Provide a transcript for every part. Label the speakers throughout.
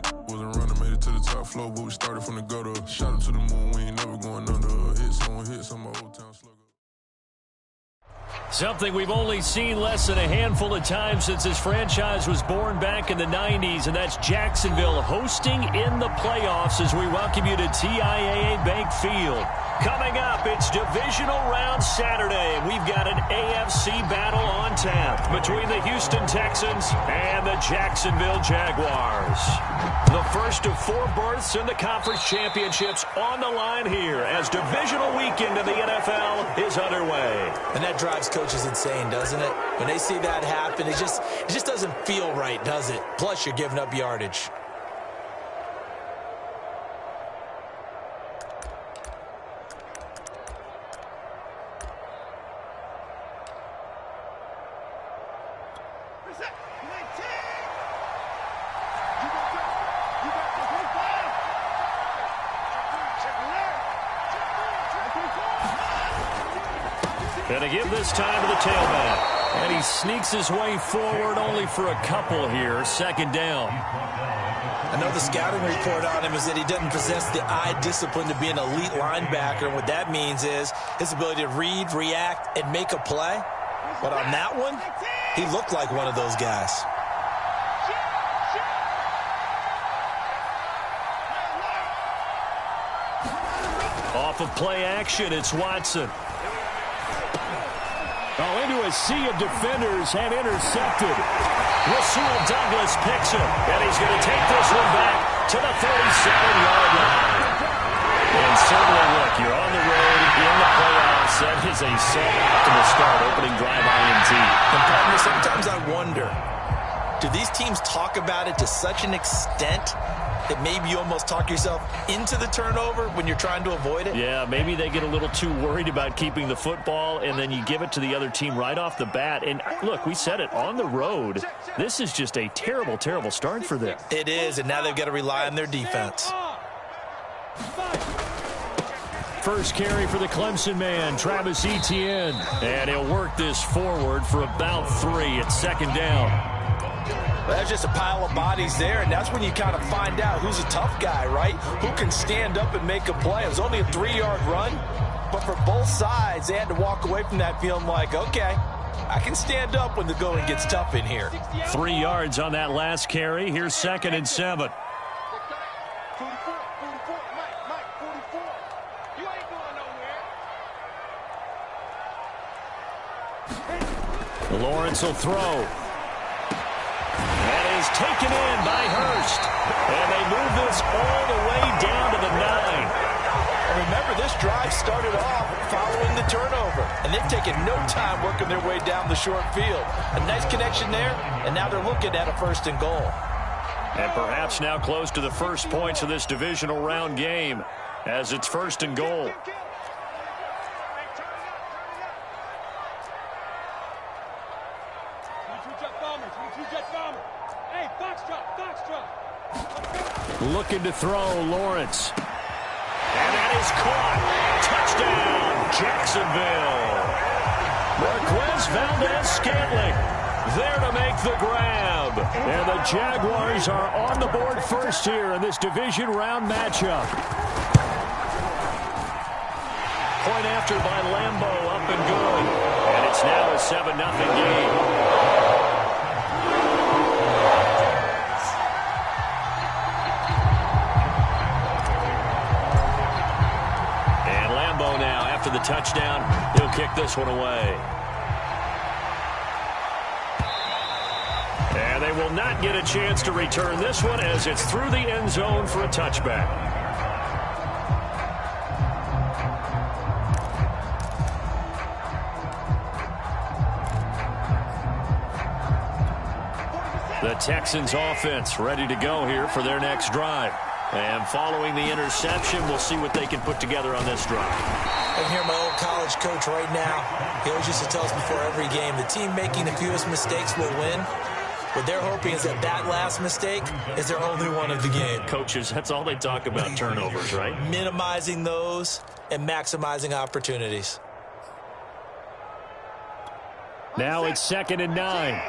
Speaker 1: Wasn't running, made it to the top floor, but we started from the gutter. Shot up to the moon, we ain't never going under. Hits on my old town slugger.
Speaker 2: Something we've only seen less than a handful of times since this franchise was born back in the 90s, and that's Jacksonville hosting in the playoffs as we welcome you to TIAA Bank Field. Coming up, it's Divisional Round Saturday, and we've got an AFC battle on tap between the Houston Texans and the Jacksonville Jaguars. The first of 4 berths in the conference championships on the line here as divisional weekend in the NFL is underway.
Speaker 3: And that drives coaches insane, doesn't it? When they see that happen, it just doesn't feel right, does it? Plus, you're giving up yardage.
Speaker 2: Gonna give this time to the tailback. And he sneaks his way forward only for a couple here. Second down.
Speaker 3: I know the scouting report on him is that he doesn't possess the eye discipline to be an elite linebacker. And what that means is his ability to read, react, and make a play. But on that one, he looked like one of those guys.
Speaker 2: Off of play action, it's Watson. Oh, into a sea of defenders and intercepted. Rasul Douglas picks him, and he's going to take this one back to the 37-yard line. And certainly, look, you're on the road in the playoffs. That is a optimal start, opening drive INT.
Speaker 3: And partner, sometimes I wonder, do these teams talk about it to such an extent that maybe you almost talk yourself into the turnover when you're trying to avoid it?
Speaker 2: Yeah, maybe they get a little too worried about keeping the football, and then you give it to the other team right off the bat. And look, we said it, on the road, this is just a terrible, terrible start for them.
Speaker 3: It is, and now they've got to rely on their defense.
Speaker 2: First carry for the Clemson man, Travis Etienne. And he'll work this forward for about 3 at second down.
Speaker 3: Well, that's just a pile of bodies there, and that's when you kind of find out who's a tough guy, right? Who can stand up and make a play. It was only a 3-yard run, but for both sides, they had to walk away from that feeling like, okay, I can stand up when the going gets tough in here.
Speaker 2: 3 yards on that last carry. Here's 2nd and 7. Lawrence will throw. And is taken in by Hurst. And they move this all the way down to the 9.
Speaker 3: And remember, this drive started off following the turnover. And they've taken no time working their way down the short field. A nice connection there, and now they're looking at a 1st and goal.
Speaker 2: And perhaps now close to the first points of this divisional round game as it's 1st and goal. Looking to throw, Lawrence. And that is caught. Touchdown, Jacksonville. Marquez Valdez-Scantling there to make the grab. And the Jaguars are on the board first here in this division round matchup. Point after by Lambo, up and good. And it's now a 7-0 game. The touchdown, he'll kick this one away. And they will not get a chance to return this one as it's through the end zone for a touchback. The Texans offense ready to go here for their next drive. And following the interception, we'll see what they can put together on this drive.
Speaker 3: I can hear my old college coach right now. He always used to tell us before every game, the team making the fewest mistakes will win. What they're hoping is that that last mistake is their only one of the game.
Speaker 2: Coaches, that's all they talk about, turnovers, right?
Speaker 3: Minimizing those and maximizing opportunities.
Speaker 2: Now it's 2nd and 9.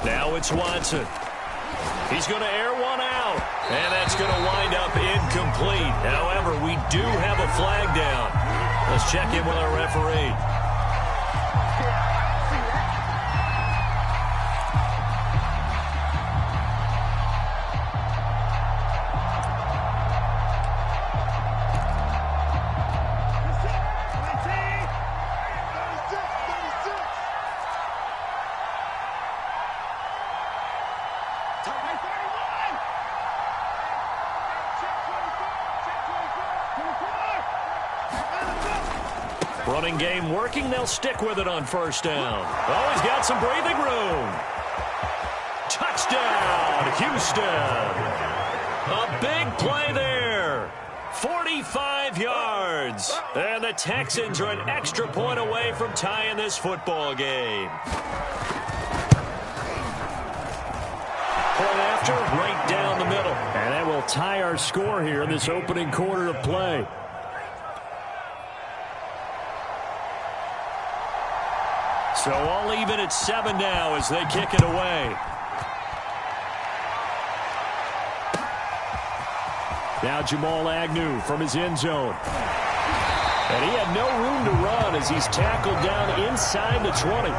Speaker 2: Now it's Watson. He's going to air one out, and that's going to wind up incomplete. However, we do have a flag down. Let's check in with our referee. Running game working. They'll stick with it on first down. Oh, he's got some breathing room. Touchdown, Houston. A big play there. 45 yards. And the Texans are an extra point away from tying this football game. Point after, right down the middle. And that will tie our score here in this opening quarter of play. So all even at 7 now as they kick it away. Now Jamal Agnew from his end zone. And he had no room to run as he's tackled down inside the 20.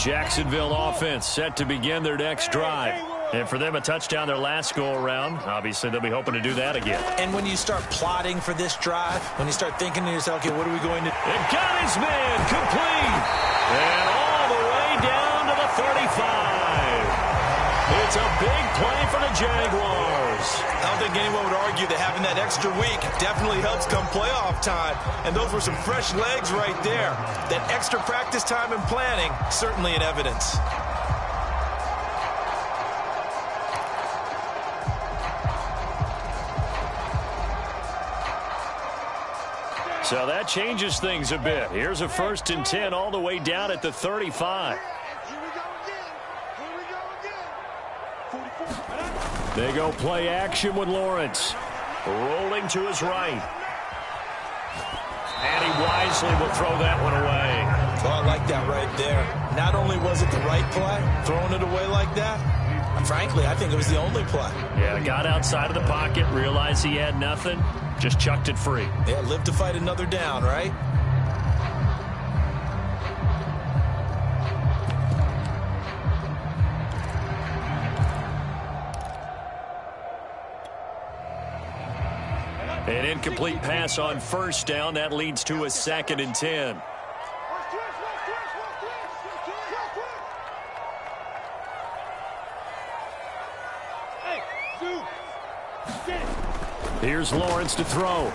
Speaker 2: Jacksonville offense set to begin their next drive. And for them, a touchdown their last go-around. Obviously, they'll be hoping to do that again.
Speaker 3: And when you start plotting for this drive, when you start thinking to yourself, okay, what are we going to do?
Speaker 2: And got his man complete. And all the way down to the 35. It's a big play for the Jaguars.
Speaker 3: I don't think anyone would argue that having that extra week definitely helps come playoff time. And those were some fresh legs right there. That extra practice time and planning, certainly in evidence.
Speaker 2: So that changes things a bit. Here's a 1st and 10 all the way down at the 35. They go play action with Lawrence. Rolling to his right. And he wisely will throw that one away.
Speaker 3: Oh, I like that right there. Not only was it the right play, throwing it away like that, frankly, I think it was the only play.
Speaker 2: Yeah, got outside of the pocket, realized he had nothing, just chucked it free.
Speaker 3: Yeah, live to fight another down, right?
Speaker 2: An incomplete pass on first down. That leads to a 2nd and 10. Here's Lawrence to throw.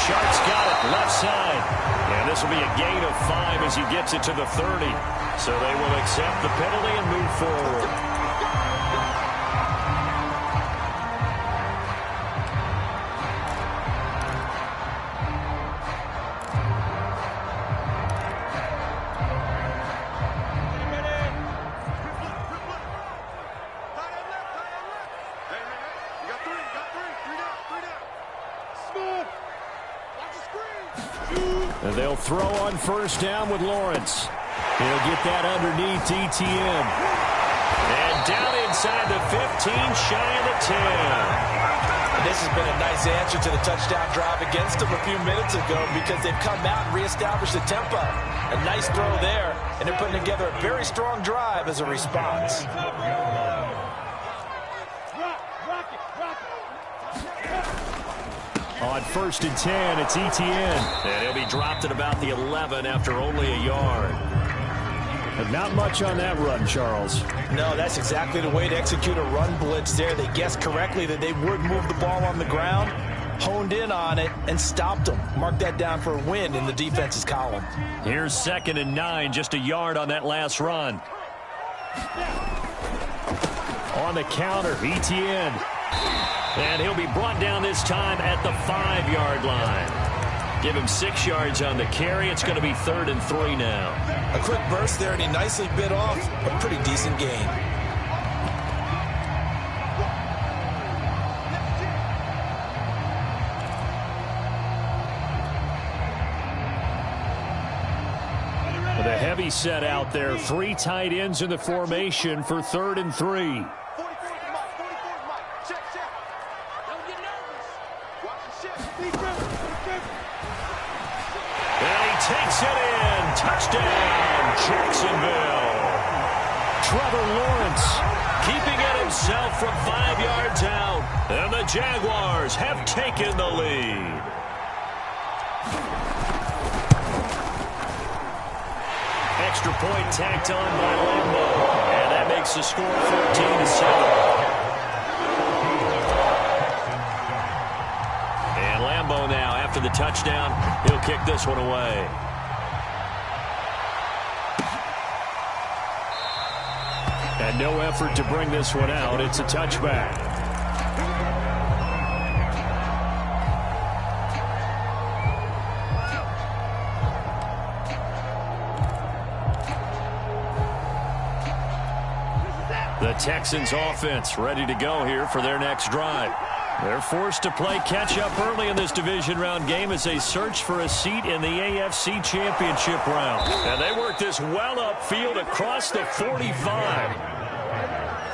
Speaker 2: Sharp's got it, left side. And this will be a gain of 5 as he gets it to the 30. So they will accept the penalty and move forward. And they'll throw on first down with Lawrence. He'll get that underneath ETN. And down inside the 15, shy of the 10.
Speaker 3: And this has been a nice answer to the touchdown drive against them a few minutes ago because they've come out and reestablished the tempo. A nice throw there, and they're putting together a very strong drive as a response.
Speaker 2: On 1st and 10, it's ETN. And he'll be dropped at about the 11 after only a yard. But not much on that run, Charles.
Speaker 3: No, that's exactly the way to execute a run blitz there. They guessed correctly that they would move the ball on the ground, honed in on it, and stopped them. Mark that down for a win in the defense's column.
Speaker 2: Here's 2nd and 9, just a yard on that last run. On the counter, ETN. And he'll be brought down this time at the 5-yard line. Give him 6 yards on the carry. It's going to be 3rd and 3 now.
Speaker 3: A quick burst there, and he nicely bit off a pretty decent gain.
Speaker 2: With a heavy set out there, 3 tight ends in the formation for 3rd and 3. Takes it in. Touchdown, Jacksonville. Trevor Lawrence keeping it himself from 5 yards out. And the Jaguars have taken the lead. Extra point tacked on by Lambeau. And that makes the score 14-7. And Lambeau now, after the touchdown, he'll kick this one away. And no effort to bring this one out. It's a touchback. The Texans offense ready to go here for their next drive. They're forced to play catch-up early in this division round game as they search for a seat in the AFC Championship round. And they work this well upfield across the 45.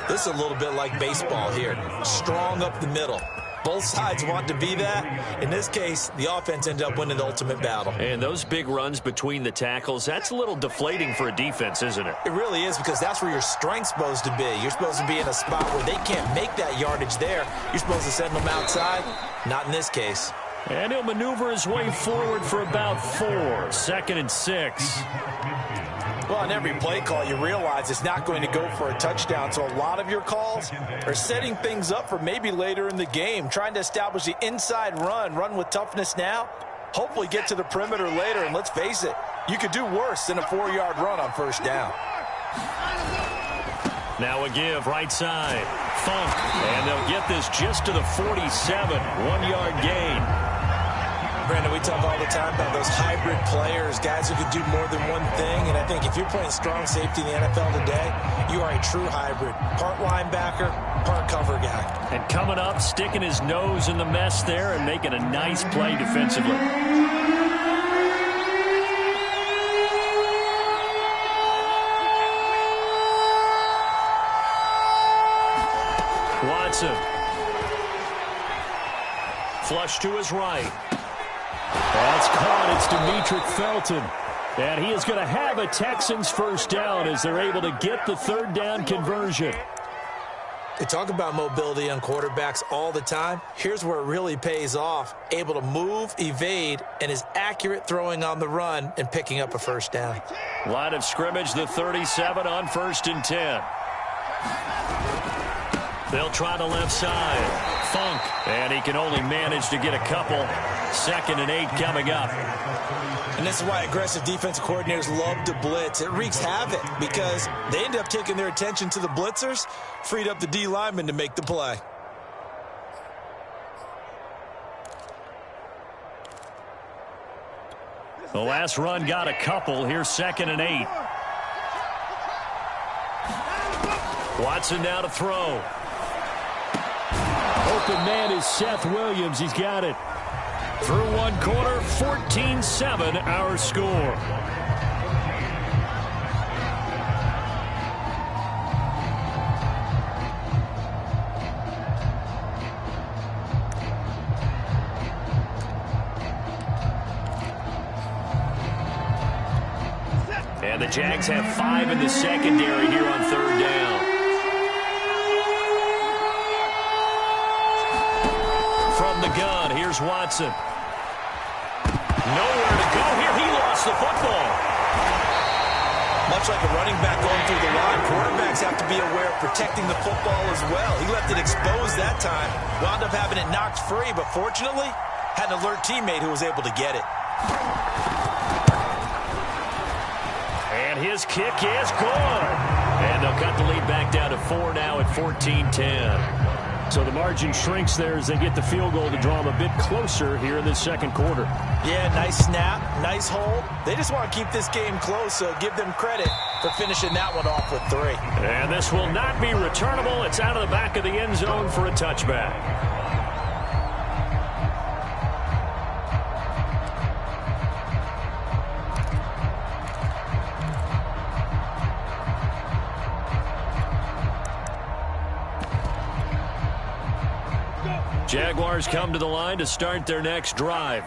Speaker 3: This is a little bit like baseball here. Strong up the middle. Both sides want to be that. In this case, the offense ended up winning the ultimate battle.
Speaker 2: And those big runs between the tackles, that's a little deflating for a defense, isn't it?
Speaker 3: It really is, because that's where your strength's supposed to be. You're supposed to be in a spot where they can't make that yardage there. You're supposed to send them outside. Not in this case.
Speaker 2: And he'll maneuver his way forward for about 4. 2nd and 6.
Speaker 3: Well, on every play call, you realize it's not going to go for a touchdown. So a lot of your calls are setting things up for maybe later in the game, trying to establish the inside run with toughness now, hopefully get to the perimeter later. And let's face it, you could do worse than a 4-yard run on 1st down.
Speaker 2: Now a give, right side. Funk, and they'll get this just to the 47. 1-yard gain.
Speaker 3: Brandon, we talk all the time about those hybrid players, guys who can do more than one thing. And I think if you're playing strong safety in the NFL today, you are a true hybrid. Part linebacker, part cover guy.
Speaker 2: And coming up, sticking his nose in the mess there and making a nice play defensively. Watson. Flush to his right. That's caught. It's Demetric Felton. And he is going to have a Texans 1st down as they're able to get the 3rd down conversion.
Speaker 3: They talk about mobility on quarterbacks all the time. Here's where it really pays off. Able to move, evade, and is accurate throwing on the run and picking up a 1st down.
Speaker 2: Line of scrimmage, the 37 on 1st and 10. They'll try the left side. Funk, and he can only manage to get a couple. 2nd and 8 coming up.
Speaker 3: And this is why aggressive defensive coordinators love to blitz. It wreaks havoc because they end up taking their attention to the blitzers, freed up the D lineman to make the play.
Speaker 2: The last run got a couple. Here's 2nd and 8. Watson now to throw. Open man is Seth Williams. He's got it. Through 1 quarter, 14-7 our score. And the Jags have 5 in the secondary here on 3rd down. From the gun, here's Watson. Nowhere to go here. He lost the football.
Speaker 3: Much like a running back going through the line, quarterbacks have to be aware of protecting the football as well. He left it exposed that time. Wound up having it knocked free, but fortunately, had an alert teammate who was able to get it.
Speaker 2: And his kick is good. And they'll cut the lead back down to 4 now at 14-10. So the margin shrinks there as they get the field goal to draw them a bit closer here in this 2nd quarter.
Speaker 3: Yeah, nice snap, nice hold. They just want to keep this game close, so give them credit for finishing that one off with 3.
Speaker 2: And this will not be returnable. It's out of the back of the end zone for a touchback. Jaguars come to the line to start their next drive.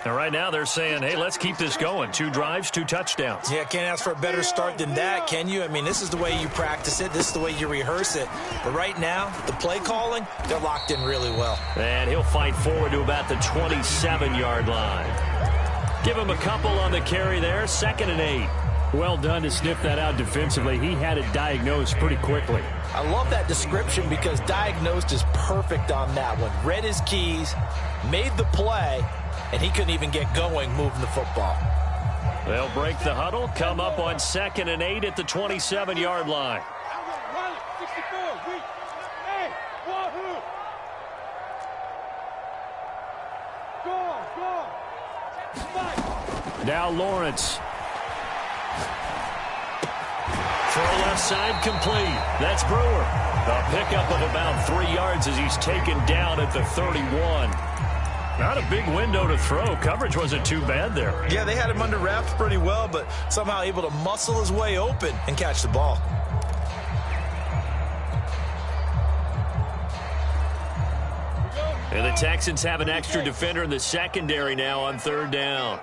Speaker 2: And right now they're saying, hey, let's keep this going. 2 drives, 2 touchdowns.
Speaker 3: Yeah, can't ask for a better start than that, can you? I mean, this is the way you practice it. This is the way you rehearse it. But right now, the play calling, they're locked in really well.
Speaker 2: And he'll fight forward to about the 27-yard line. Give him a couple on the carry there. 2nd and 8.
Speaker 4: Well done to sniff that out defensively. He had it diagnosed pretty quickly.
Speaker 3: I love that description because diagnosed is perfect on that one. Read his keys, made the play, and he couldn't even get going moving the football.
Speaker 2: They'll break the huddle, come up on 2nd and 8 at the 27-yard line. Now Lawrence. Throw left side complete. That's Brewer. A pickup of about 3 yards as he's taken down at the 31. Not a big window to throw. Coverage wasn't too bad there.
Speaker 3: Yeah, they had him under wraps pretty well, but somehow able to muscle his way open and catch the ball.
Speaker 2: And the Texans have an extra defender in the secondary now on 3rd down.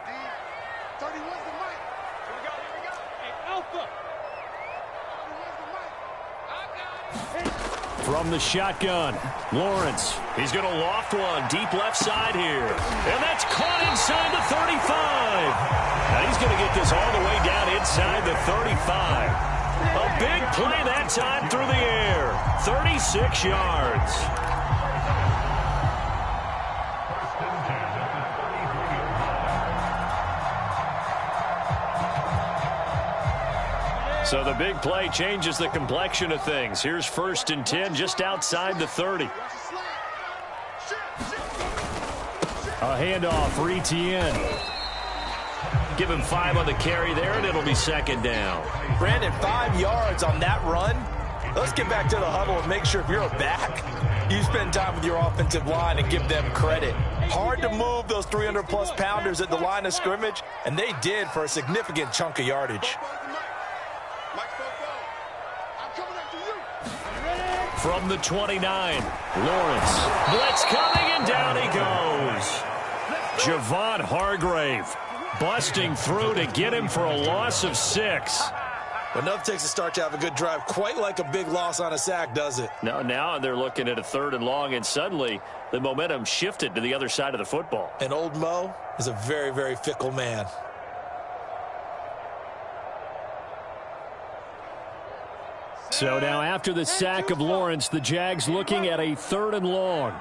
Speaker 2: From the shotgun, Lawrence. He's going to loft one deep left side here. And that's caught inside the 35. Now he's going to get this all the way down inside the 35. A big play that time through the air. 36 yards. So the big play changes the complexion of things. Here's 1st and 10 just outside the 30.
Speaker 4: A handoff for Etienne.
Speaker 2: Give him 5 on the carry there, and it'll be 2nd down.
Speaker 3: Brandon, 5 yards on that run. Let's get back to the huddle and make sure if you're a back, you spend time with your offensive line and give them credit. Hard to move those 300-plus pounders at the line of scrimmage, and they did for a significant chunk of yardage.
Speaker 2: From the 29, Lawrence. Blitz coming, and down he goes. Javon Hargrave busting through to get him for a loss of 6.
Speaker 3: Enough takes a start to have a good drive. Quite like a big loss on a sack, does it?
Speaker 2: Now they're looking at a 3rd and long, and suddenly the momentum shifted to the other side of the football.
Speaker 3: And old Mo is a very, very fickle man.
Speaker 4: So now after the sack of Lawrence, the Jags looking at a 3rd and long.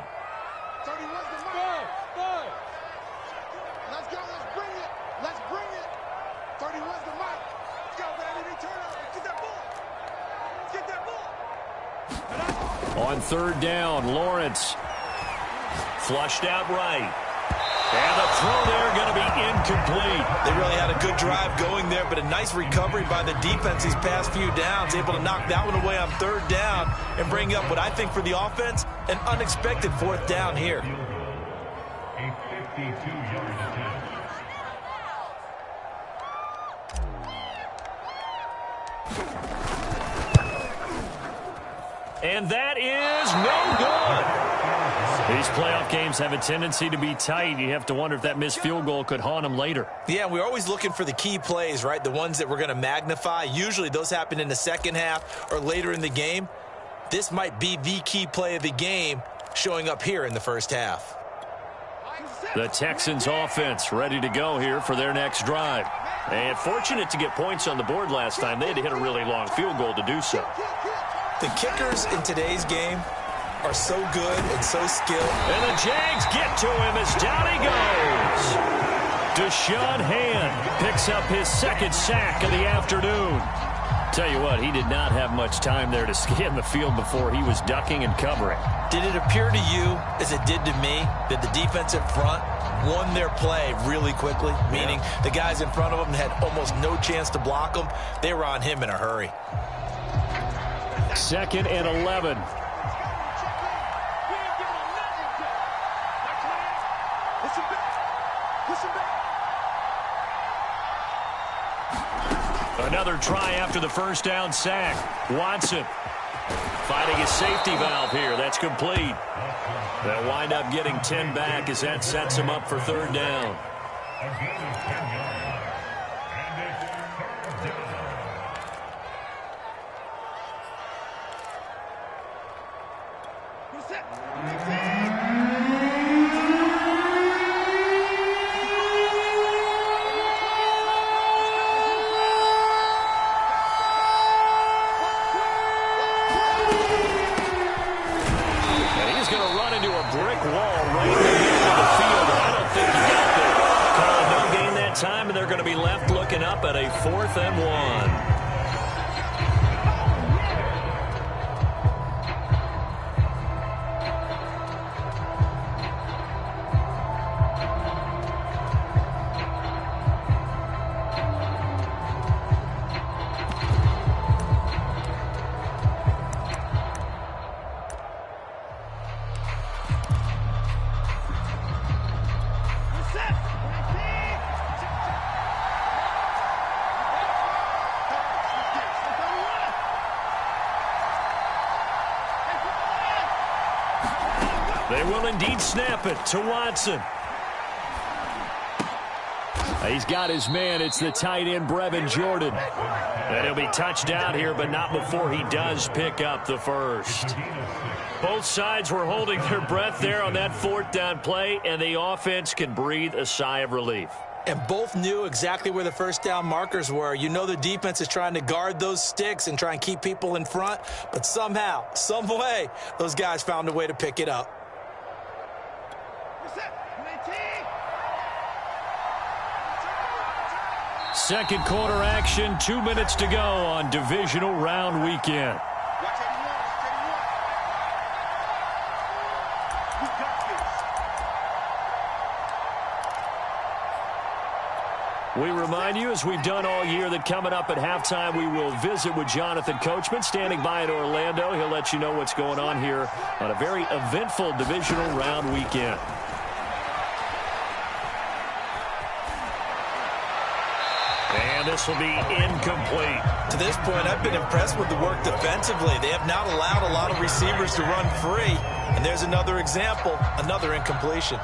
Speaker 4: On 3rd down, Lawrence flushed out right. And the throw there going to be incomplete.
Speaker 3: They really had a good drive going there, but a nice recovery by the defense these past few downs. Able to knock that one away on 3rd down and bring up what I think for the offense, an unexpected 4th down here.
Speaker 5: A 52-yard attempt.
Speaker 2: And that is no good. These playoff games have a tendency to be tight. You have to wonder if that missed field goal could haunt them later.
Speaker 3: Yeah, we're always looking for the key plays, right? The ones that we're going to magnify. Usually those happen in the 2nd half or later in the game. This might be the key play of the game showing up here in the 1st half.
Speaker 2: The Texans offense ready to go here for their next drive. And fortunate to get points on the board last time. They had to hit a really long field goal to do so.
Speaker 3: The kickers in today's game are so good and so skilled.
Speaker 2: And the Jags get to him as down he goes. Deshaun Hand picks up his 2nd sack of the afternoon. Tell you what, he did not have much time there to scan the field before he was ducking and covering.
Speaker 3: Did it appear to you, as it did to me, that the defensive front won their play really quickly? Meaning the guys in front of them had almost no chance to block them. They were on him in a hurry.
Speaker 2: 2nd and 11. Another try after the first down sack. Watson fighting his safety valve here. That's complete. They'll wind up getting 10 back as that sets him up for 3rd down. At a 4th and 1. They will indeed snap it to Watson. He's got his man. It's the tight end, Brevin Jordan. And he'll be touched out here, but not before he does pick up the first. Both sides were holding their breath there on that 4th down play, and the offense can breathe a sigh of relief.
Speaker 3: And both knew exactly where the first down markers were. You know the defense is trying to guard those sticks and try and keep people in front, but somehow, some way, those guys found a way to pick it up.
Speaker 2: Second quarter action, 2 minutes to go on divisional round weekend. We remind you, as we've done all year, that coming up at halftime, we will visit with Jonathan Coachman, standing by in Orlando. He'll let you know what's going on here on a very eventful divisional round weekend. And this will be incomplete.
Speaker 3: To this point, I've been impressed with the work defensively. They have not allowed a lot of receivers to run free. And there's another example, another incompletion.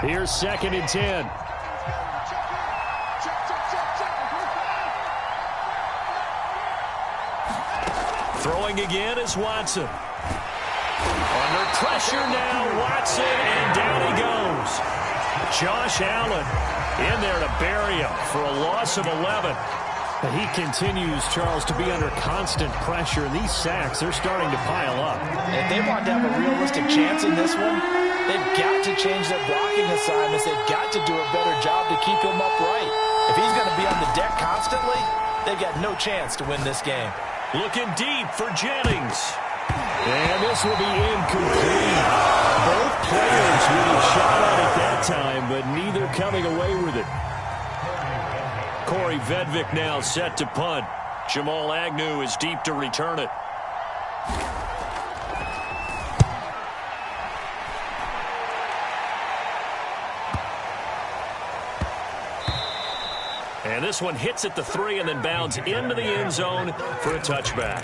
Speaker 2: Here's 2nd and 10. Throwing again is Watson. Under pressure now, Watson, and down he goes. Josh Allen in there to bury him for a loss of 11.
Speaker 4: But he continues, Charles, to be under constant pressure, and these sacks, they're starting to pile up.
Speaker 3: If they want to have a realistic chance in this one, they've got to change their blocking assignments. They've got to do a better job to keep him upright. If he's going to be on the deck constantly, they've got no chance to win this game.
Speaker 2: Looking deep for Jennings. And this will be incomplete. Both players with a shot at it that time, but neither coming away with it. Corey Vedvik now set to punt. Jamal Agnew is deep to return it. And this one hits at the 3 and then bounds into the end zone for a touchback.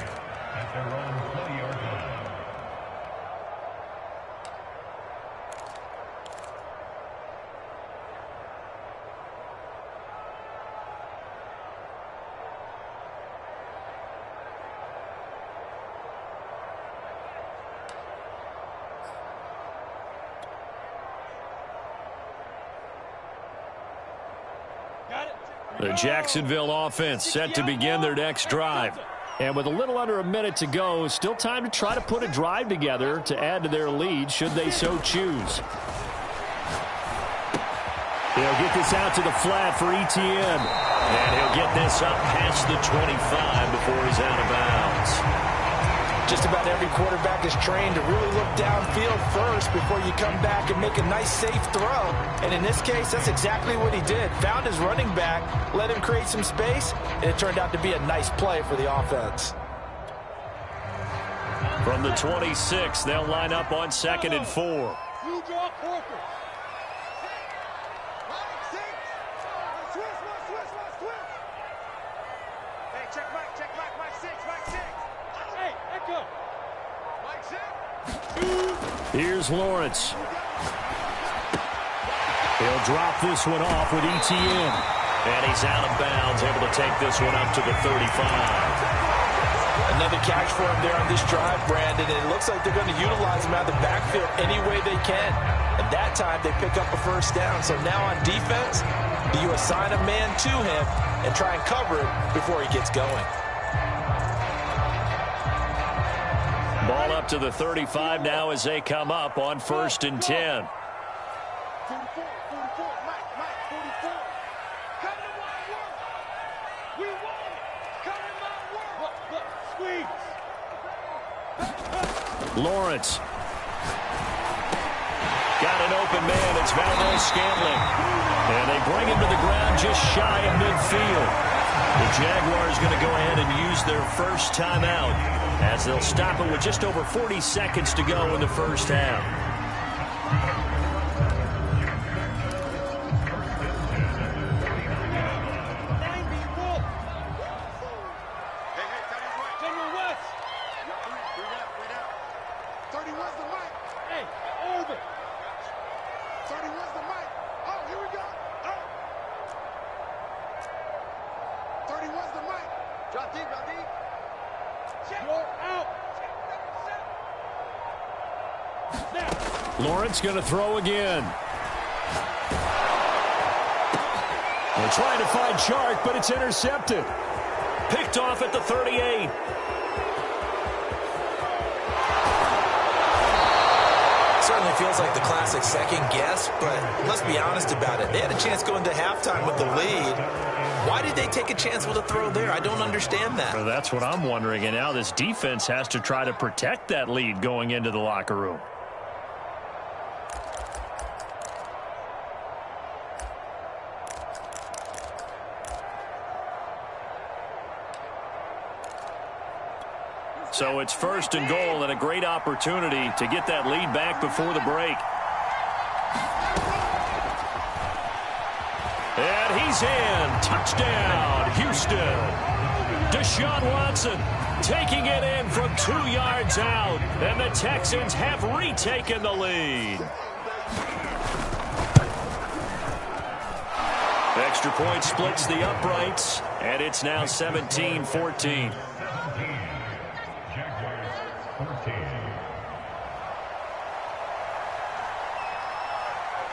Speaker 2: The Jacksonville offense set to begin their next drive.
Speaker 4: And with a little under a minute to go, still time to try to put a drive together to add to their lead should they so choose.
Speaker 2: He'll get this out to the flat for Etienne. And he'll get this up past the 25 before he's out of bounds.
Speaker 3: Just about every quarterback is trained to really look downfield first before you come back and make a nice, safe throw. And in this case, that's exactly what he did. Found his running back, let him create some space, and it turned out to be a nice play for the offense.
Speaker 2: From the 26, they'll line up on 2nd and 4.
Speaker 6: You draw quarter. Hey, check Mike 6. Hey, Echo. Mike 6.
Speaker 2: Here's Lawrence. He'll drop this one off with Etienne. And he's out of bounds, able to take this one up to the 35.
Speaker 3: Another catch for him there on this drive, Brandon, and it looks like they're going to utilize him out of the backfield any way they can. And that time, they pick up a first down. So now on defense, do you assign a man to him and try and cover it before he gets going?
Speaker 2: Ball up to the 35 now as they come up on 1st and 10.
Speaker 6: 44, Mike, 44. Come to my work. We want it. Come to my work. Look, squeeze.
Speaker 2: Lawrence. Got an open man. It's Valdez-Scantling. And they bring him to the ground just shy of midfield. The Jaguars going to go ahead and use their first timeout as they'll stop it with just over 40 seconds to go in the first half. Lawrence going to throw again. They're trying to find Chark, but it's intercepted. Picked off at the 38.
Speaker 3: Certainly feels like the classic second guess, but let's be honest about it. They had a chance going to halftime with the lead. Why did they take a chance with a throw there? I don't understand that.
Speaker 2: Well, that's what I'm wondering, and now this defense has to try to protect that lead going into the locker room. So it's 1st and goal and a great opportunity to get that lead back before the break. And he's in. Touchdown, Houston. Deshaun Watson taking it in from 2 yards out. And the Texans have retaken the lead. Extra point splits the uprights, and it's now 17-14.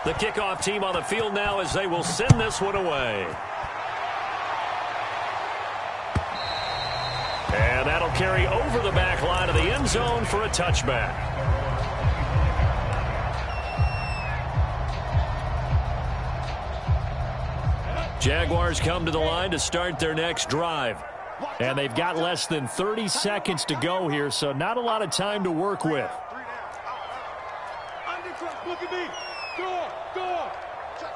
Speaker 2: The kickoff team on the field now as they will send this one away. And that'll carry over the back line of the end zone for a touchback. Jaguars come to the line to start their next drive. And they've got less than 30 seconds to go here, so not a lot of time to work with.
Speaker 6: Look at me. Door. Check.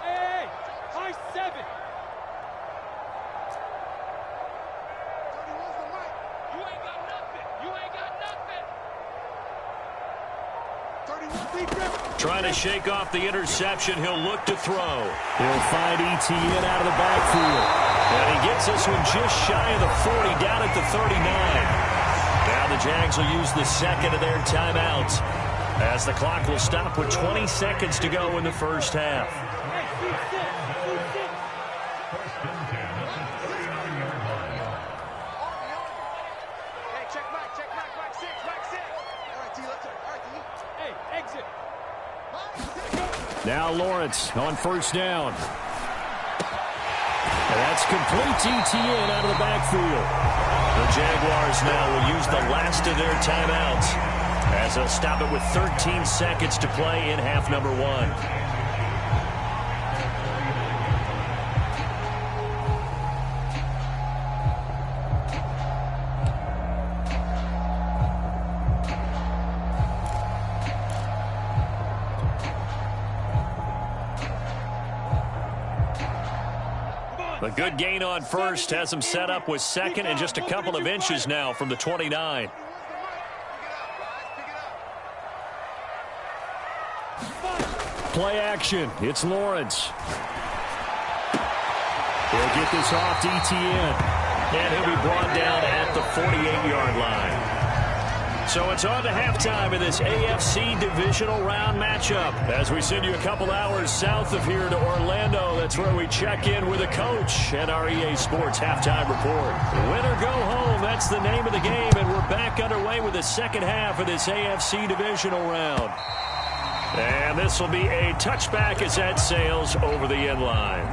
Speaker 6: Hey, high 7. 31's the mic. You ain't got nothing. 31
Speaker 2: Trying to shake off the interception. He'll look to throw. He'll find Etienne out of the backfield. And he gets this one just shy of the 40, down at the 39. Now the Jags will use the second of their timeouts, as the clock will stop with 20 seconds to go in the first half.
Speaker 6: Hey, check Mike 6. All right, T, let's go. All right, T. Hey, exit.
Speaker 2: Now Lawrence on 1st down. And that's complete to Etienne out of the backfield. The Jaguars now will use the last of their timeouts, as they'll stop it with 13 seconds to play in half number 1. A good gain on first has him set up with second and just a couple of inches now from the 29. Play action. It's Lawrence. He'll get this off to Etienne. And he'll be brought down at the 48-yard line. So it's on to halftime in this AFC divisional round matchup. As we send you a couple hours south of here to Orlando, that's where we check in with a coach and our EA Sports halftime report. Win or go home, that's the name of the game, and we're back underway with the second half of this AFC divisional round. And this will be a touchback as that sails over the end line.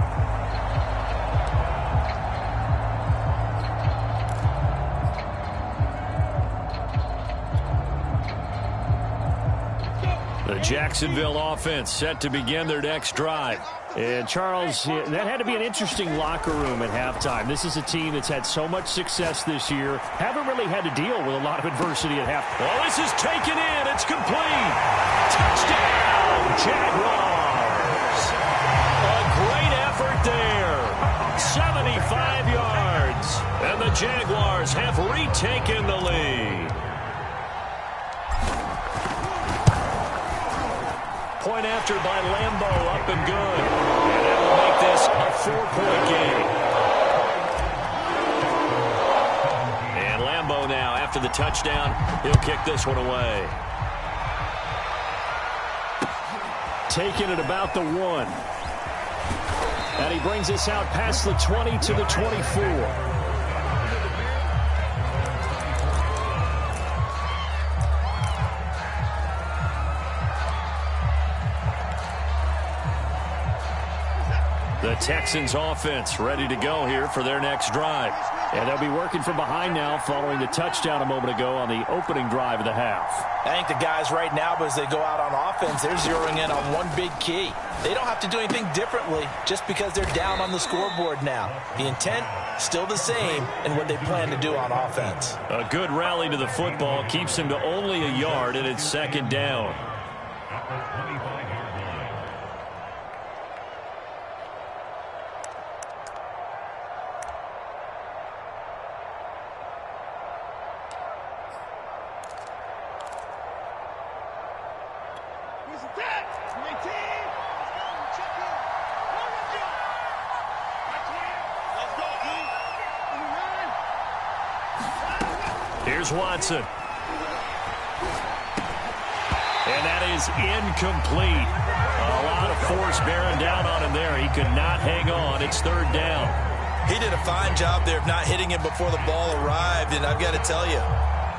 Speaker 2: The Jacksonville offense set to begin their next drive. And, Charles, that had to be an interesting locker room at halftime. This is a team that's had so much success this year. Haven't really had to deal with a lot of adversity at half. Well, this is taken in. It's complete. Touchdown, Jaguars. A great effort there. 75 yards. And the Jaguars have retaken the lead. Point after by Lambo, up and good. And that will make this a 4-point game. And Lambo now, after the touchdown, he'll kick this one away. Taking it about the 1. And he brings us out past the 20 to the 24. The Texans offense ready to go here for their next drive. And they'll be working from behind now following the touchdown a moment ago on the opening drive of the half.
Speaker 3: I think the guys right now, as they go out on offense, they're zeroing in on one big key. They don't have to do anything differently just because they're down on the scoreboard now. The intent, still the same, and what they plan to do on offense.
Speaker 2: A good rally to the football keeps him to only a yard, and it's second down. Here's Watson. And that is incomplete. A lot of force bearing down on him there. He could not hang on. It's third down.
Speaker 3: He did a fine job there of not hitting him before the ball arrived, and I've got to tell you,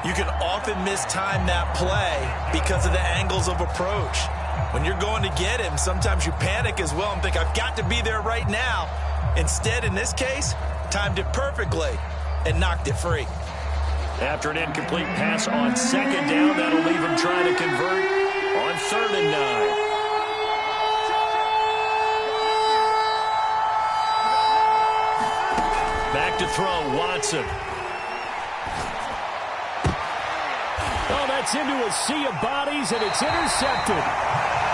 Speaker 3: you can often mistime that play because of the angles of approach. When you're going to get him, sometimes you panic as well and think, I've got to be there right now. Instead, in this case, timed it perfectly and knocked it free.
Speaker 2: After an incomplete pass on second down, that'll leave him trying to convert on 3rd and 9. Back to throw, Watson. Oh, that's into a sea of bodies, and it's intercepted.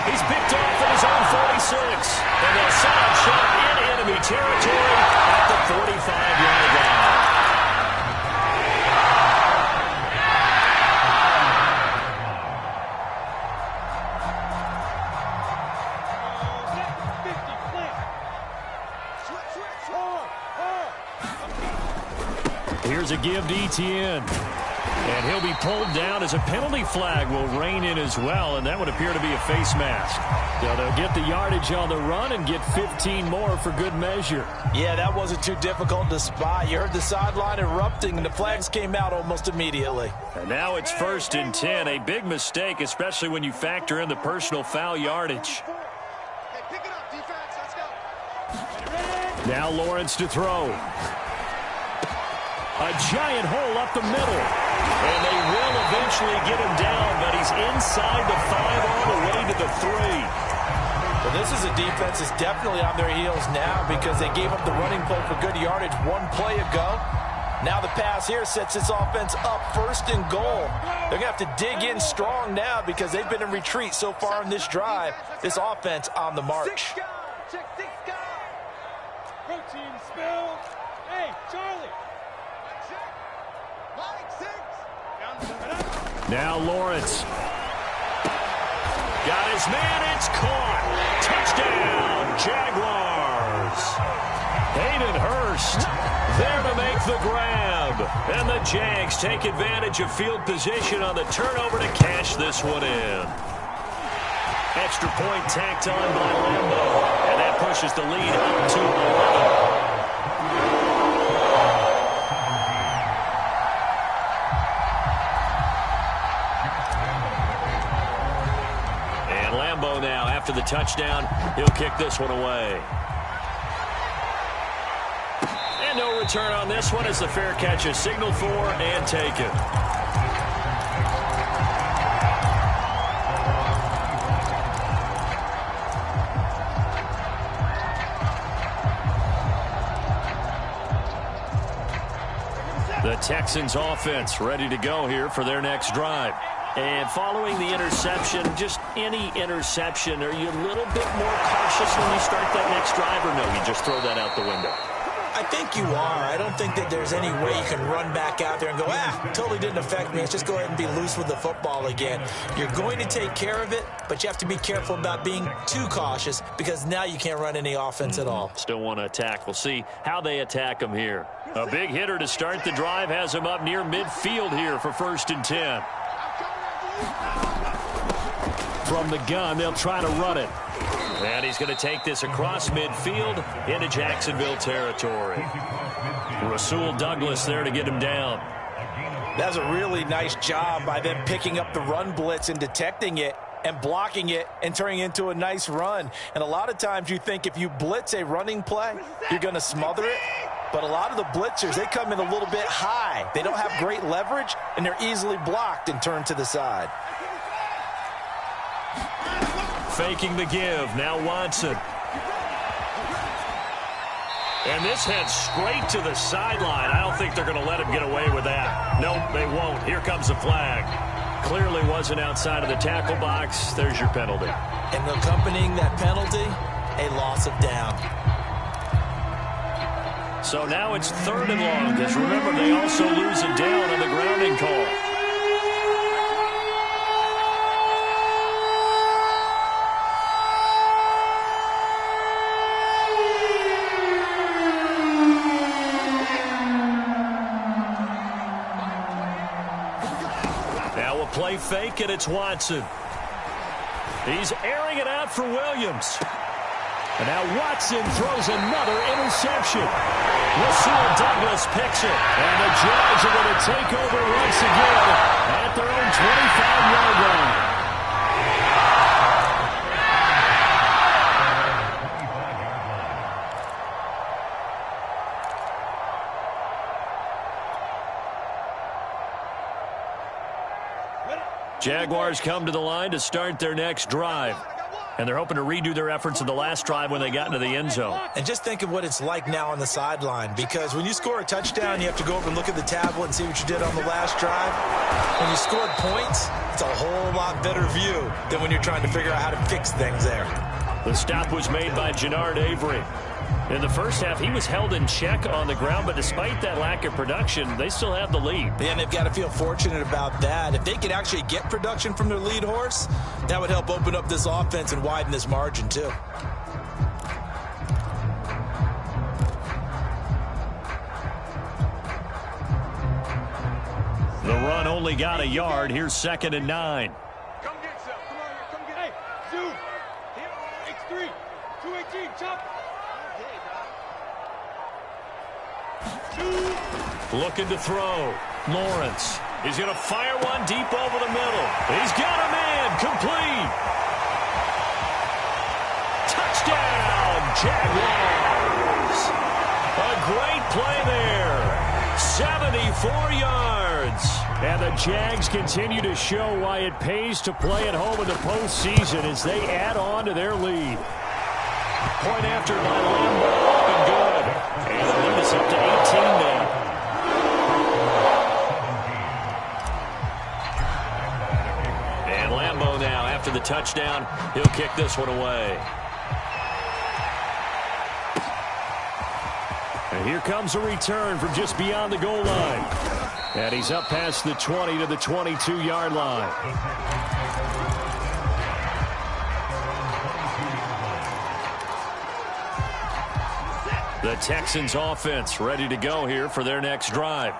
Speaker 2: He's picked off at his own 46. And they'll set up shot in enemy territory at the 45-yard line. Here's a give to Etienne. And he'll be pulled down as a penalty flag will rein in as well, and that would appear to be a face mask. So they'll get the yardage on the run and get 15 more for good measure.
Speaker 3: Yeah, that wasn't too difficult to spot. You heard the sideline erupting, and the flags came out almost immediately.
Speaker 2: And now it's 1st and 10, a big mistake, especially when you factor in the personal foul yardage. Now Lawrence to throw. A giant hole up the middle. And they will eventually get him down, but he's inside the 5 all the way to the 3.
Speaker 3: Well, this is a defense that's definitely on their heels now because they gave up the running play for good yardage one play ago. Now the pass here sets this offense up 1st and goal. They're going to have to dig in strong now because they've been in retreat so far in this drive. This offense on the march.
Speaker 6: Protein spill. Hey, Charlie. Mike 6.
Speaker 2: Now Lawrence. Got his man. It's caught. Touchdown, Jaguars. Hayden Hurst there to make the grab. And the Jags take advantage of field position on the turnover to cash this one in. Extra point tacked on by Lambeau. And that pushes the lead up to 11. And Lambeau now, after the touchdown, he'll kick this one away. And no return on this one as the fair catch is signaled for and taken. The Texans offense ready to go here for their next drive. And following the interception, just any interception, are you a little bit more cautious when you start that next drive, or no, you just throw that out the window?
Speaker 3: I think you are. I don't think that there's any way you can run back out there and go, totally didn't affect me. Let's just go ahead and be loose with the football again. You're going to take care of it, but you have to be careful about being too cautious because now you can't run any offense at all.
Speaker 2: Still want to attack. We'll see how they attack him here. A big hitter to start the drive has him up near midfield here for 1st and 10. From the gun, they'll try to run it. And he's going to take this across midfield into Jacksonville territory. Rasul Douglas there to get him down.
Speaker 3: That's a really nice job by them picking up the run blitz and detecting it and blocking it and turning it into a nice run. And a lot of times you think if you blitz a running play, you're going to smother it. But a lot of the blitzers, they come in a little bit high. They don't have great leverage, and they're easily blocked and turned to the side.
Speaker 2: Faking the give. Now Watson. And this heads straight to the sideline. I don't think they're going to let him get away with that. Nope, they won't. Here comes the flag. Clearly wasn't outside of the tackle box. There's your penalty.
Speaker 3: And accompanying that penalty, a loss of down.
Speaker 2: So now it's 3rd and long, because remember, they also lose it down on the grounding call. Now a play fake, and it's Watson. He's airing it out for Williams. And now Watson throws another interception. Rasul Douglas picks it. And the Jags are going to take over once again at their own 25-yard line. Jaguars come to the line to start their next drive. And they're hoping to redo their efforts in the last drive when they got into the end zone.
Speaker 3: And just think of what it's like now on the sideline, because when you score a touchdown, you have to go over and look at the tablet and see what you did on the last drive. When you scored points, it's a whole lot better view than when you're trying to figure out how to fix things there.
Speaker 2: The stop was made by Jannard Avery. In the first half, he was held in check on the ground, but despite that lack of production, they still have the lead.
Speaker 3: And they've got to feel fortunate about that. If they could actually get production from their lead horse, that would help open up this offense and widen this margin, too.
Speaker 2: The run only got a yard. Here's 2nd and 9.
Speaker 6: Come get some. Come on here. Come get. Hey, Zoo. Here. X3. 218. Chop.
Speaker 2: Looking to throw. Lawrence. He's going to fire one deep over the middle. He's got a man. Complete. Touchdown, Jaguars. A great play there. 74 yards. And the Jags continue to show why it pays to play at home in the postseason as they add on to their lead. Point after by Lambeau, up and good. And the lead is up to 18 now. And Lambeau now, after the touchdown, he'll kick this one away. And here comes a return from just beyond the goal line. And he's up past the 20 to the 22-yard line. The Texans offense ready to go here for their next drive.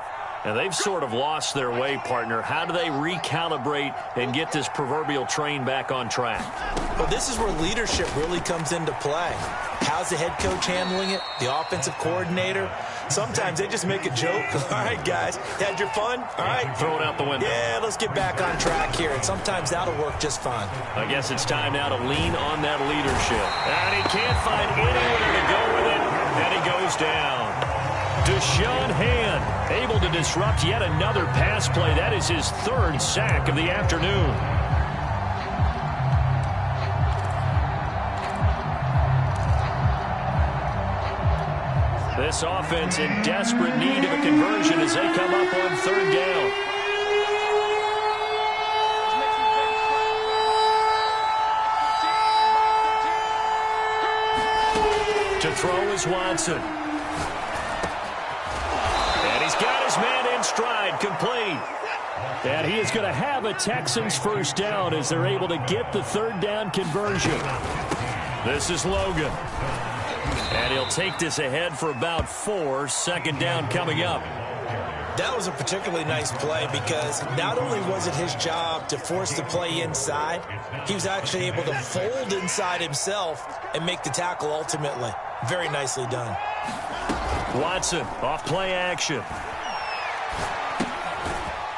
Speaker 2: And they've sort of lost their way, partner. How do they recalibrate and get this proverbial train back on track?
Speaker 3: Well, this is where leadership really comes into play. How's the head coach handling it? The offensive coordinator? Sometimes they just make a joke. All right, guys, had your fun? All right.
Speaker 2: Throw it out the window.
Speaker 3: Yeah, let's get back on track here. And sometimes that'll work just fine.
Speaker 2: I guess it's time now to lean on that leadership. And he can't find anywhere to go with it. And he goes down. Deshaun Hand able to disrupt yet another pass play. That is his third sack of the afternoon. This offense in desperate need of a conversion as they come up on third down. To throw is Watson. And he's got his man in stride, complete. And he is going to have a Texans first down as they're able to get the third down conversion. This is Logan. And he'll take this ahead for about 4. Second down coming up.
Speaker 3: That was a particularly nice play because not only was it his job to force the play inside, he was actually able to fold inside himself and make the tackle ultimately. Very nicely done.
Speaker 2: Watson off play action.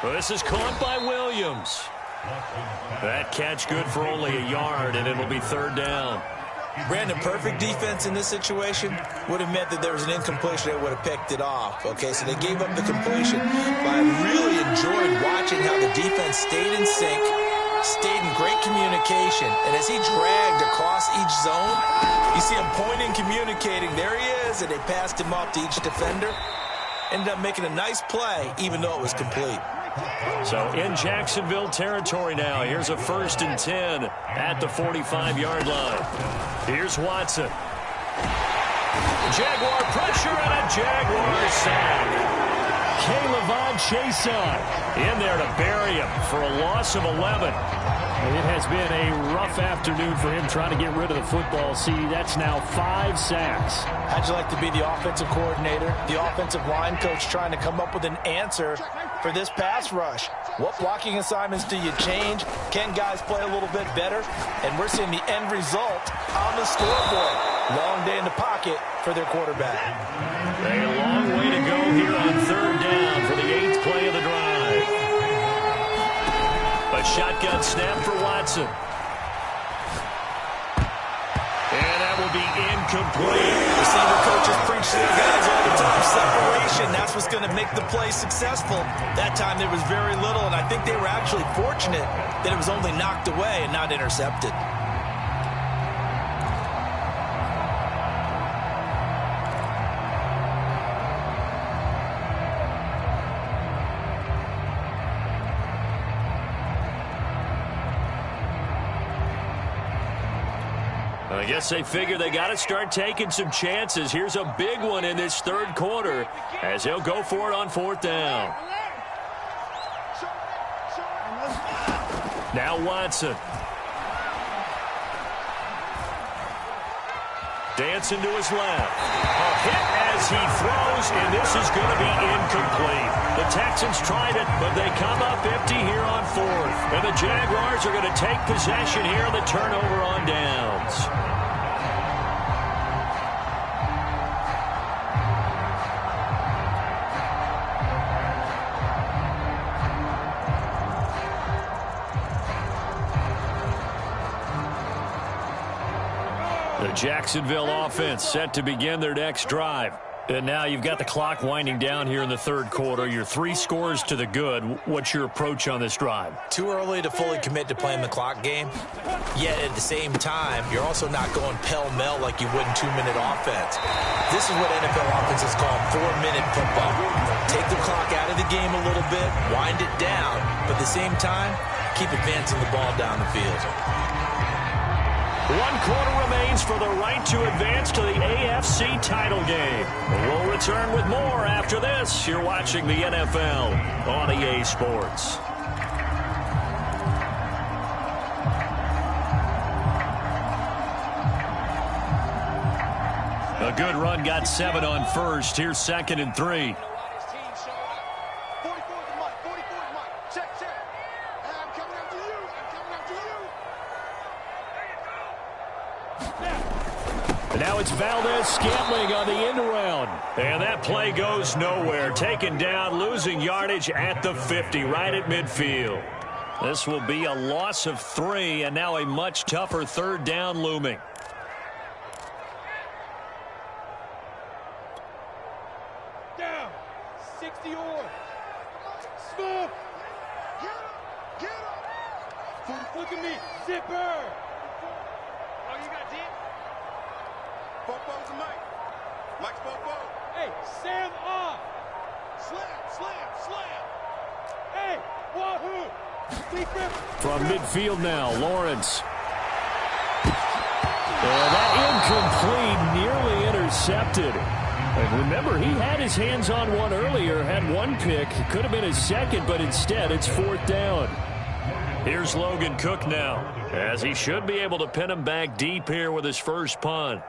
Speaker 2: This is caught by Williams. That catch good for only a yard, and it'll be third down.
Speaker 3: Brandon, perfect defense in this situation would have meant that there was an incompletion that would have picked it off. Okay, so they gave up the completion. But I really enjoyed watching how the defense stayed in sync, stayed in great communication. And as he dragged across each zone, you see him pointing, communicating. There he is, and they passed him off to each defender. Ended up making a nice play, even though it was complete.
Speaker 2: So in Jacksonville territory now. Here's a 1st and 10 at the 45-yard line. Here's Watson. Jaguar pressure and a Jaguar sack. K'Lavon Chaisson in there to bury him for a loss of 11.
Speaker 7: It has been a rough afternoon for him trying to get rid of the football. See, that's now 5 sacks.
Speaker 3: How'd you like to be the offensive coordinator, the offensive line coach trying to come up with an answer for this pass rush? What blocking assignments do you change? Can guys play a little bit better? And we're seeing the end result on the scoreboard. Long day in the pocket for their quarterback.
Speaker 2: A long way to go here on third down for the 8th play of the drive. A shotgun snap for Watson. And that will be incomplete.
Speaker 3: Receiver coaches preach to their guys all the time. Separation, that's what's going to make the play successful. That time there was very little, and I think they were actually fortunate that it was only knocked away and not intercepted.
Speaker 2: I guess they figure they got to start taking some chances. Here's a big one in this third quarter as he'll go for it on 4th down. Now Watson. Dancing to his left. A hit as he throws, and this is going to be incomplete. The Texans tried it, but they come up empty here on 4th. And the Jaguars are going to take possession here on the turnover on downs. The Jacksonville offense set to begin their next drive. And now you've got the clock winding down here in the third quarter. You're 3 scores to the good. What's your approach on this drive?
Speaker 3: Too early to fully commit to playing the clock game. Yet at the same time, you're also not going pell-mell like you would in 2-minute offense. This is what NFL offenses call 4-minute football. Take the clock out of the game a little bit, wind it down, but at the same time, keep advancing the ball down the field.
Speaker 2: 1 quarter remains for the right to advance to the AFC AFC title game. We'll return with more after this. You're watching the NFL on EA Sports. A good run, got 7 on first. Here's 2nd and 3. And now it's Valdez-Scantling on the end around. And that play goes nowhere. Taken down, losing yardage at the 50, right at midfield. This will be a loss of 3, and now a much tougher 3rd down looming.
Speaker 6: Down. 60 on. Smith. Get up. Look at me. Zipper. Oh, you got deep? Popo's Mike. Mike's Popo. Hey, Sam off. Slam. Hey, wahoo.
Speaker 2: From midfield now, Lawrence. And that incomplete, nearly intercepted. And remember, he had his hands on one earlier, had one pick. It could have been his second, but instead it's 4th down. Here's Logan Cook now, as he should be able to pin him back deep here with his first punt.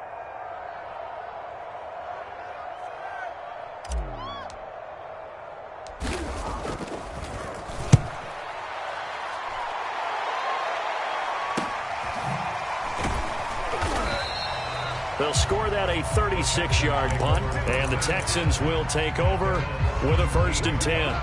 Speaker 2: They'll score that a 36-yard punt, and the Texans will take over with a 1st and 10.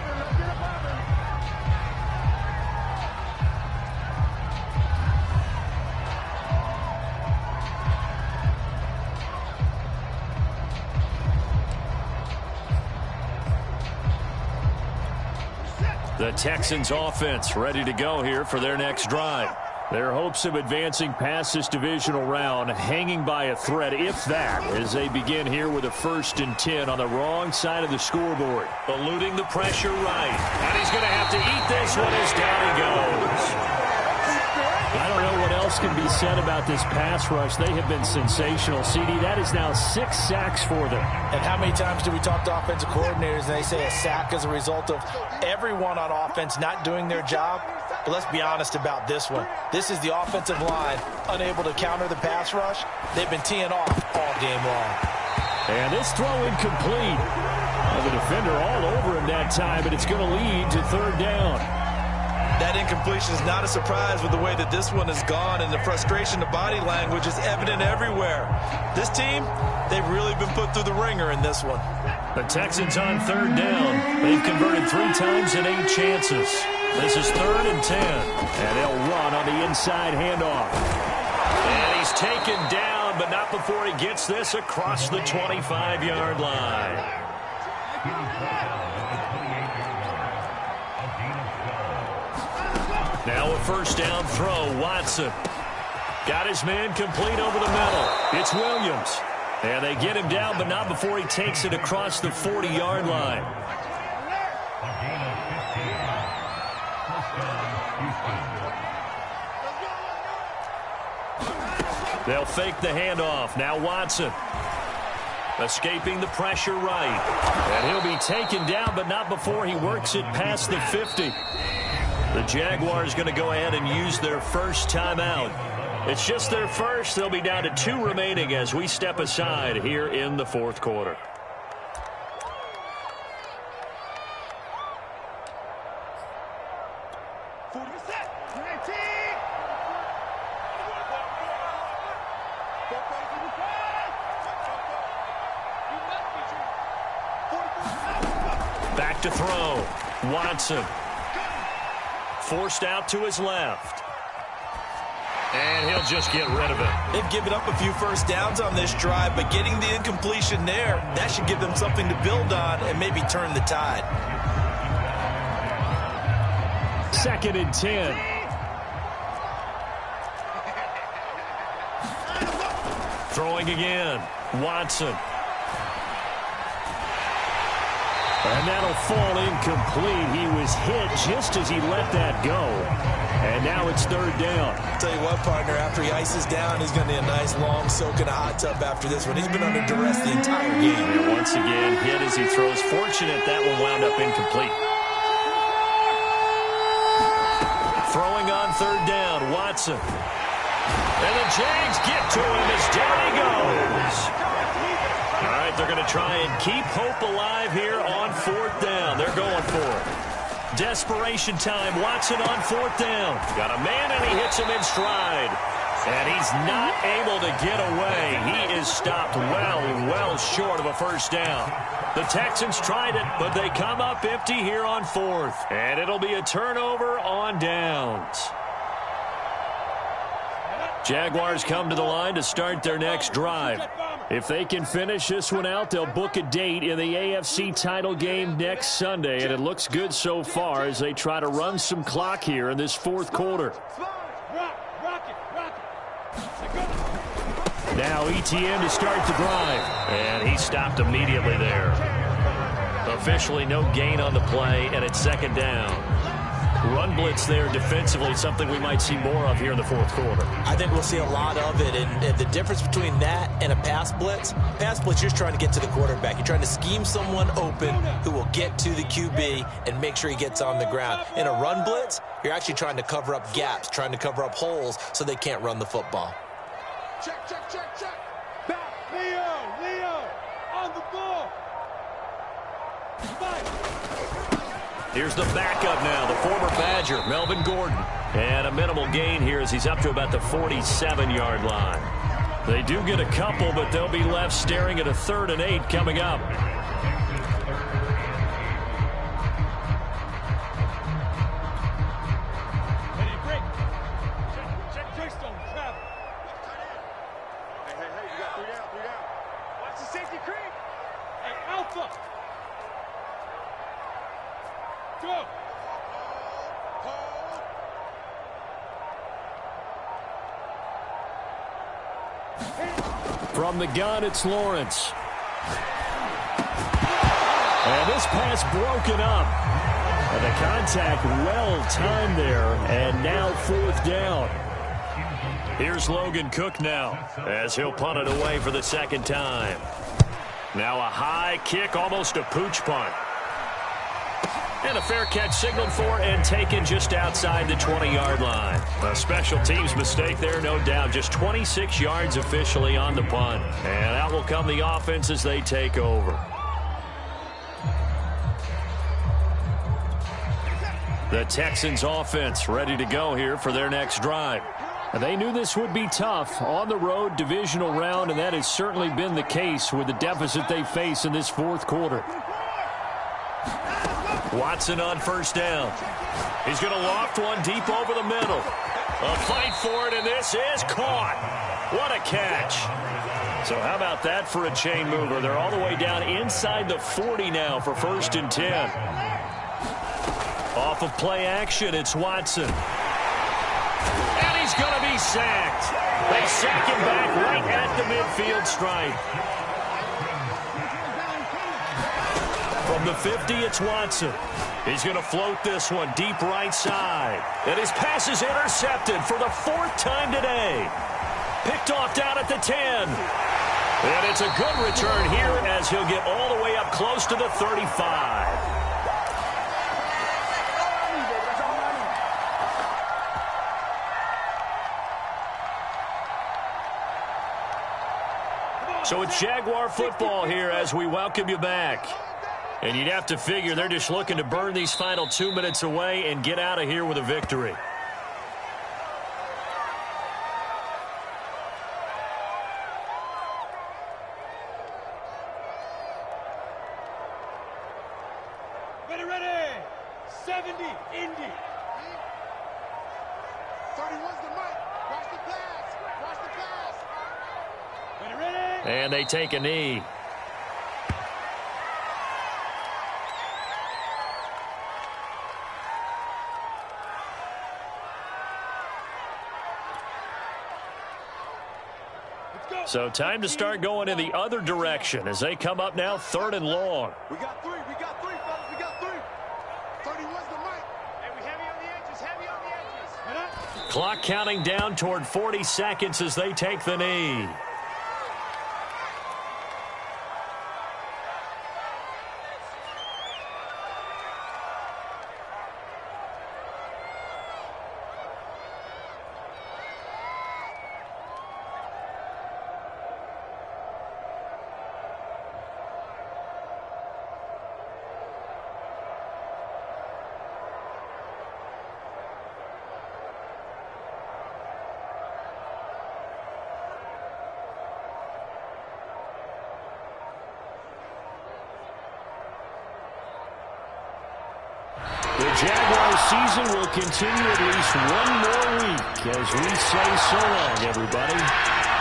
Speaker 2: The Texans offense ready to go here for their next drive. Their hopes of advancing past this divisional round hanging by a thread, if that, as they begin here with a 1st and 10 on the wrong side of the scoreboard. Eluding the pressure right. And he's going to have to eat this one as down he goes. I don't know what else can be said about this pass rush. They have been sensational. CD, that is now 6 sacks for them.
Speaker 3: And how many times do we talk to offensive coordinators and they say a sack is a result of everyone on offense not doing their job? But let's be honest about this one. This is the offensive line unable to counter the pass rush. They've been teeing off all game long.
Speaker 2: And this throw incomplete. The defender all over him that time, but it's going to lead to 3rd down.
Speaker 3: That incompletion is not a surprise with the way that this one has gone, and the frustration, the body language is evident everywhere. This team, they've really been put through the ringer in this one.
Speaker 2: The Texans on 3rd down. They've converted 3 times in 8 chances. This is 3rd and 10. And they'll run on the inside handoff. And he's taken down, but not before he gets this across the 25-yard line. Now a 1st down throw, Watson. Got his man complete over the middle. It's Williams. And they get him down, but not before he takes it across the 40-yard line. They'll fake the handoff. Now Watson. Escaping the pressure right. And he'll be taken down, but not before he works it past the 50. The Jaguars going to go ahead and use their first timeout. It's just their first. They'll be down to 2 remaining as we step aside here in the 4th quarter. Back to throw. Watson. Forced out to his left. And he'll just get rid of it.
Speaker 3: They've given up a few first downs on this drive, but getting the incompletion there, that should give them something to build on and maybe turn the tide.
Speaker 2: 2nd and 10. Throwing again. Watson.
Speaker 7: And that'll fall incomplete. He was hit just as he let that go. And now it's third down.
Speaker 3: I'll tell you what, partner, after he ices down, he's going to need a nice long soak in a hot tub after this one. He's been under duress the entire game.
Speaker 2: And once again, hit as he throws. Fortunate that one wound up incomplete. Throwing on third down, Watson. And the Jags get to him as down he goes. All right, they're going to try and keep hope alive here on fourth down. They're going for it. Desperation time. Watson on fourth down. Got a man, and he hits him in stride. And he's not able to get away. He is stopped well short of a first down. The Texans tried it, but they come up empty here on fourth. And it'll be a turnover on downs. Jaguars come to the line to start their next drive. If they can finish this one out, they'll book a date in the AFC title game next Sunday, and it looks good so far as they try to run some clock here in this fourth quarter. Now ETN to start the drive, and he stopped immediately there. Officially no gain on the play, and it's second down. Run blitz there defensively, something we might see more of here in the fourth quarter.
Speaker 3: I think we'll see a lot of it, and the difference between that and a pass blitz, you're just trying to get to the quarterback. You're trying to scheme someone open who will get to the QB and make sure he gets on the ground. In a run blitz, you're actually trying to cover up gaps, trying to cover up holes so they can't run the football.
Speaker 6: Check, check, check, check. Back, Leo, on the ball. Fight.
Speaker 2: Here's the backup now, the former Badger, Melvin Gordon. And a minimal gain here as he's up to about the 47-yard line. They do get a couple, but they'll be left staring at a 3rd and 8 coming up.
Speaker 6: Ready, break. Check, stone, travel. Hey, you got 3 down. Watch the safety creep. Hey, Alpha. Go.
Speaker 7: From the gun, it's Lawrence. And this pass broken up. And the contact well-timed there. And now fourth down.
Speaker 2: Here's Logan Cook now as he'll punt it away for the second time. Now a high kick, almost a pooch punt. And a fair catch signaled for and taken just outside the 20-yard line. A special teams mistake there, no doubt. Just 26 yards officially on the punt. And out will come the offense as they take over. The Texans offense ready to go here for their next drive.
Speaker 7: They knew this would be tough on the road divisional round, and that has certainly been the case with the deficit they face in this fourth quarter.
Speaker 2: Watson on first down. He's going to loft one deep over the middle. A fight for it, and this is caught. What a catch. So how about that for a chain mover? They're all the way down inside the 40 now for 1st and 10. Off of play action, it's Watson. And he's going to be sacked. They sack him back right at the midfield stripe. From the 50, it's Watson. He's going to float this one deep right side. And his pass is intercepted for the 4th time today. Picked off down at the 10. And it's a good return here as he'll get all the way up close to the 35. So it's Jaguar football here as we welcome you back. And you'd have to figure they're just looking to burn these final 2 minutes away and get out of here with a victory.
Speaker 6: Ready. 70, Indy. 31's the mic. Watch the pass. Ready.
Speaker 2: And they take a knee. So time to start going in the other direction as they come up now 3rd and long.
Speaker 6: We got three, fellas, we got three. 31's the mic. Hey, we heavy on the edges, heavy on the edges.
Speaker 2: Clock counting down toward 40 seconds as they take the knee. The Jaguars season will continue at least one more week as we say so long, everybody.